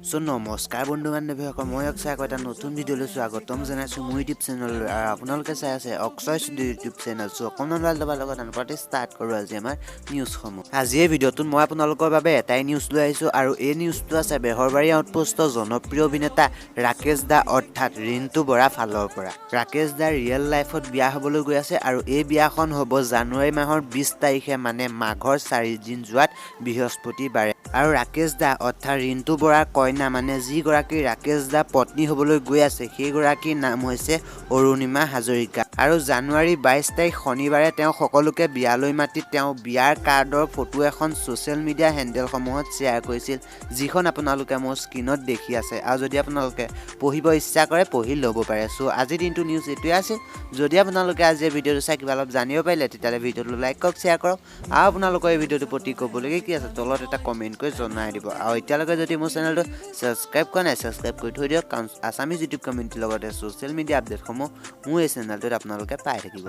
so নমস্কাৰ বন্ধু বান্ধৱীসকল মই অক্ষয় এটা নতুন ভিডিঅ' লৈছোঁ আগতম জনাইছোঁ মোৰ ইউটিউব চেনেল আৰু আপোনালোকে চাই আছে অক্ষয় ষ্টুডিঅ' ইউটিউব চেনেল চ' অকণমান ভাল লগাৰ লগত আনপাতে ষ্টাৰ্ট কৰোঁ আজি আমাৰ নিউজসমূহ আজি এই ভিডিঅ'টোত মই আপোনালোকৰ বাবে এটাই নিউজ লৈ আহিছোঁ আৰু এই নিউজটো আছে বেহৰবাৰী আউটপোষ্টৰ জনপ্ৰিয় অভিনেতা ৰাকেশ দা অৰ্থাৎ ৰিণ্টু বৰা ফালৰ পৰা ৰাকেশ দা ৰিয়েল লাইফত বিয়া হ'বলৈ গৈ আছে আৰু এই বিয়াখন হ'ব জানুৱাৰী মাহৰ 20 তাৰিখে মানে মাঘৰ 4 দিন যোৱাত বৃহস্পতিবাৰে আৰু ৰাকেশ দা অৰ্থাৎ ৰিণ্টু বৰাৰ কইনা মানে যিগৰাকী ৰাকেশ দা পত্নী হ'বলৈ গৈ আছে সেইগৰাকীৰ নাম হৈছে অৰুণিমা হাজৰিকা আৰু জানুৱাৰী 22 তাৰিখ শনিবাৰে তেওঁ সকলোকে বিয়ালৈ মাতি তেওঁ বিয়াৰ কাৰ্ডৰ ফটো এখন ছ'চিয়েল মিডিয়া হেণ্ডেলসমূহত শ্বেয়াৰ কৰিছিল যিখন আপোনালোকে মোৰ স্ক্ৰীনত দেখি আছে আৰু যদি আপোনালোকে পঢ়িব ইচ্ছা কৰে পঢ়ি ল'ব পাৰে চ' আজিৰ দিনটো নিউজ এইটোৱে আছিল যদি আপোনালোকে আজি ভিডিঅ'টো চাই কিবা অলপ জানিব পাৰিলে তেতিয়াহ'লে ভিডিঅ'টো লাইক কৰক শ্বেয়াৰ কৰক আৰু আপোনালোকৰ এই ভিডিঅ'টোৰ প্ৰতি ক'বলগীয়া কি আছে তলত এটা কমেণ্ট কৰি জনাই দিব আৰু এতিয়ালৈকে যদি মোৰ চেনেলটো সাবস্ক্ৰাইব কৰা নাই সাবস্ক্ৰাইব কৰি থৈ দিয়ক কাৰণ আছামিজ ইউটিউব কমিউনিটিৰ লগতে ছ'চিয়েল মিডিয়া আপডেটসমূহ মোৰ এই চেনেলটোত আপোনালোকে পাই থাকিব